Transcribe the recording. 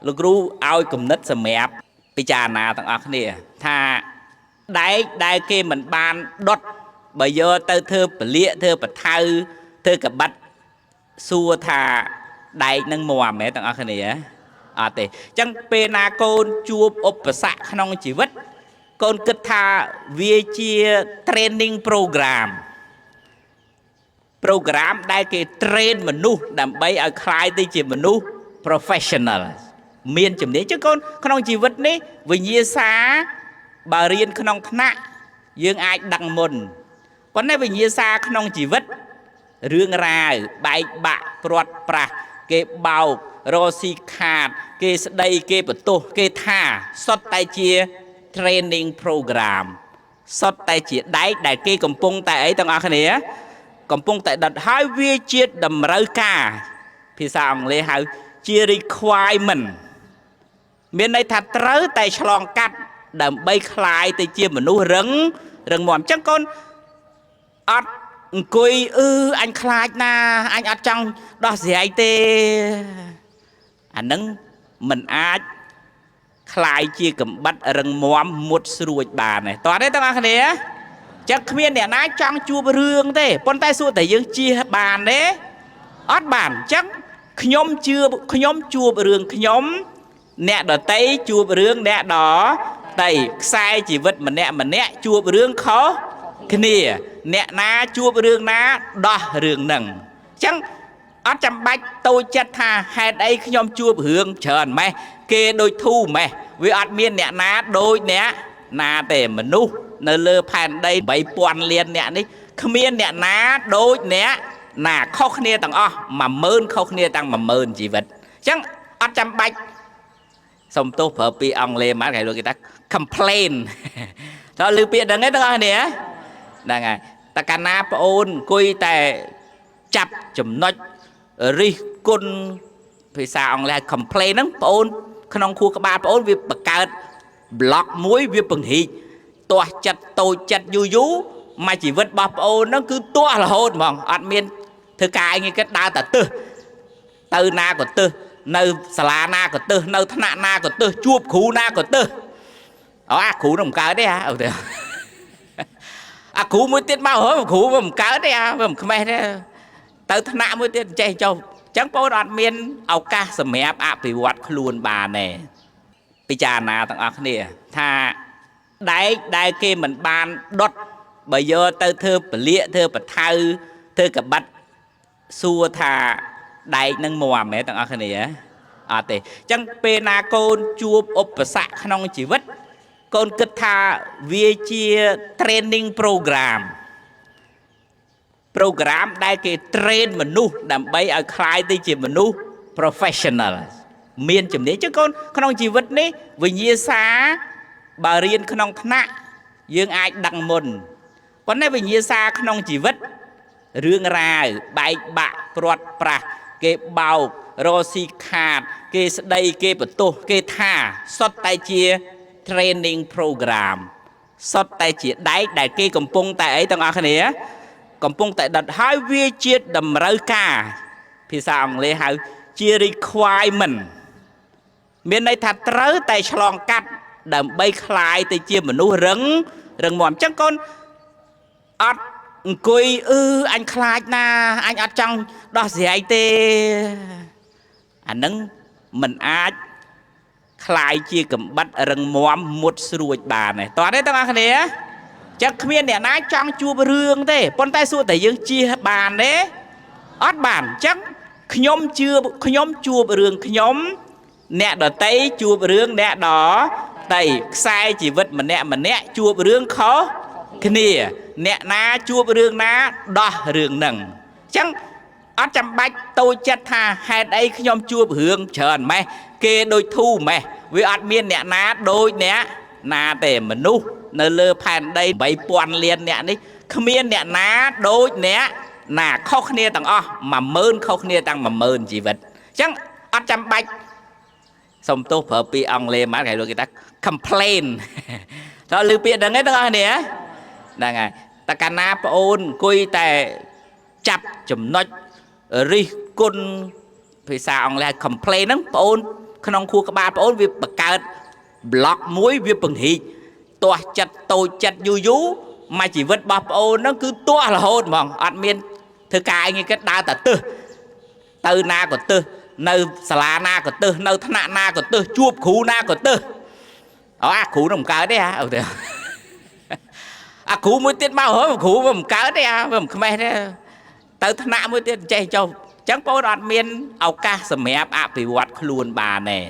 លោកគ្រូឲ្យគំនិតសម្រាប់ពិចារណាទាំងអស់គ្នាថាដែលគេមិនបានដុតបើយកទៅធ្វើពលាកធ្វើបថៅធ្វើកបិតសួរថាដែកនឹងមាំហ៎ទាំងអស់គ្នាអត់ទេអញ្ចឹងពេលណាកូនជួបឧបសគ្គក្នុងជីវិតកូនគិតថាវាជា training program ដែលគេ train មនុស្សដើម្បីឲ្យคล้ายទៅជាមនុស្ស professional មានជំនាញចឹងកូនក្នុងជីវិតនេះវិញ្ញាសាបើរៀនក្នុងថ្នាក់យើងអាចដឹងមុនប៉ុន្តែវិញ្ញាសាក្នុងជីវិតរឿងរ៉ាវបែកបាក់ព្រាត់ប្រាសគេបោករកស៊ីខាតគេស្ដីគេបន្ទោសគេថាសុទ្ធតែជា training program សុទ្ធតែជាដែកដែលគេកំពុងតែអីទាំងអស់គ្នាកំពុងតែដុតហើយវាជាតម្រូវការភាសាអង់គ្លេសហៅជា requirement មានន័យថាត្រូវតែឆ្លងកាត់ដើម្បីคลายទៅជាមនុស្សរឹងមាំអញ្ចឹងកូនអត់អង្គុយអញខ្លាចណាអញអត់ចង់ដោះស្រាយទេអានឹងមិនអាចคลายជាកំបិតរឹងមាំមុតស្រួចបានទេតោះទេទាំងអស់គ្នាចឹងគ្មានអ្នកណាចង់ជួបរឿងទេប៉ុន្តែសួរតែយើងជៀសបានទេអត់បានចឹងខ្ញុំជួបរឿងខ្ញុំអ្នកដតីជួបរឿងអ្នកដតីខ្សែជីវិតម្នាក់ជួបរឿងខុសគ្នាអ្នកណាជួបរឿងណាដោះរឿងហ្នឹងអញ្ចឹងអត់ចាំបាច់តូចចិត្តថាហេតុអីខ្ញុំជួបរឿងច្រើនម៉េះគេដូចធូរម៉េះវាអត់មានអ្នកណាដូចអ្នកណាទេមនុស្សនៅលើផែនដី 3000 លានអ្នកនេះគ្មានអ្នកណាដូចអ្នកណាខុសគ្នាទាំងអស់ 10000 ខុសគ្នាទាំង 10000 ជីវិតអញ្ចឹងអត់ចាំបាច់សំទោសប្រើពាក្យអង់គ្លេសមកគេគេថា complain តើឮពាក្យហ្នឹងទេទាំងអស់គ្នាហ្នឹងហើយតើកាលណាប្អូនអង្គុយតែចាប់ចំណុចរិះគន់ភាសាអង់គ្លេស complain ហ្នឹងប្អូនក្នុងខួរក្បាលប្អូនវាបង្កើត block មួយវាពង្រីកទាស់ចិត្តតូចចិត្តយូរមកជីវិតរបស់ប្អូនហ្នឹងគឺទាស់រហូតហ្មងអត់មានធ្វើការអីគេដើរតែទឹះទៅណាក៏ទឹះនៅសាលាណាក៏ទឹះនៅថ្នាក់ណាក៏ទឹះជួបគ្រូណាក៏ទឹះអាគ្រូនឹងមិនកើតទេអាគ្រូមួយទៀតមកហើយគ្រូវាមិនកើតទេវាមិនខ្មេះទេទៅថ្នាក់មួយទៀតចេះចុះអញ្ចឹងបងអត់មានឱកាសសម្រាប់អភិវឌ្ឍខ្លួនបានទេពិចារណាទាំងអស់គ្នាថាដែលគេមិនបានដុតបើយកទៅធ្វើពលាកធ្វើបថៅធ្វើកបិតសួរថាដែកនឹងមាំហ៎ទាំងអស់គ្នាអត់ទេអញ្ចឹងពេលណាកូនជួបឧបសគ្គក្នុងជីវិតកូនគិតថាវាជា training program ដែលគេ train មនុស្សដើម្បីឲ្យคล้ายទៅជាមនុស្ស professional មានជំនាញចឹងកូនក្នុងជីវិតនេះវិញ្ញាសាបើរៀនក្នុងថ្នាក់យើងអាចដឹងមុនប៉ុន្តែវិញ្ញាសាក្នុងជីវិតរឿងរ៉ាវបែកបាក់ព្រាត់ប្រាសគេបោករកស៊ីខាតគេស្ដីគេបន្ទោសគេថាសុទ្ធតែជា training program សុទ្ធតែជាដែកដែលគេកំពុងតែអីទាំងអស់គ្នាកំពុងតែដុតហើយវាជាតម្រូវការភាសាអង់គ្លេសហៅជា requirement មានន័យថាត្រូវតែឆ្លងកាត់ដើម្បីคลายទៅជាមនុស្សរឹងមាំអញ្ចឹងកូនអត់អង្គុយអញខ្លាចណាអញអត់ចង់ដោះស្រាយទេអានឹងមិនអាចคลายជាកំបិតរឹងមាំមុតស្រួចបានទេតោះទេទាំងអស់គ្នាចឹងគ្មានអ្នកណាចង់ជួបរឿងទេប៉ុន្តែសួរតែយើងជៀសបានទេអត់បានចឹងខ្ញុំជួបរឿងខ្ញុំអ្នកដតីជួបរឿងអ្នកដតីខ្សែជីវិតម្នាក់ជួបរឿងខុសគ្នាអ្នកណាជួបរឿងណាដោះរឿងហ្នឹងអញ្ចឹងអត់ចាំបាច់តូចចិត្តថាហេតុអីខ្ញុំជួបរឿងច្រើនម៉េះគេដូចធូរម៉េះវាអត់មានអ្នកណាដូចអ្នកណាទេមនុស្សនៅលើផែនដី 3000 លានអ្នកនេះគ្មានអ្នកណាដូចអ្នកណាខុសគ្នាទាំងអស់ 10000 ខុសគ្នាទាំង 10000 ជីវិតអញ្ចឹងអត់ចាំបាច់សំទោសប្រើពាក្យអង់គ្លេសមកគេគេថា complain តើឮពាក្យហ្នឹងទេទាំងអស់គ្នាហ្នឹងហើយតើកាលណាប្អូនអង្គុយតែចាប់ចំណុចរិះគន់ភាសាអង់គ្លេស complain ហ្នឹងប្អូន ក្នុងខួរក្បាលបងអូនវាបង្កើត block មួយវាពង្រីកទាស់ចិត្តតូចចិត្តយូរយូរមកជីវិតរបស់បងអូនហ្នឹងគឺទាស់រហូតហ្មងអត់មានធ្វើការអីគេដើរតែទឹះទៅណាក៏ទឹះនៅសាលាណាក៏ទឹះនៅថ្នាក់ណាក៏ទឹះជួបគ្រូណាក៏ទឹះអាគ្រូនឹងមិនកើតទេអូទេអាគ្រូមួយទៀតមកហើយគ្រូវាមិនកើតទេវាមិនខ្មេះទេទៅថ្នាក់មួយទៀតចេះចុះអញ្ចឹងបងអូនអត់មានឱកាសសម្រាប់អភិវឌ្ឍខ្លួនបានទេ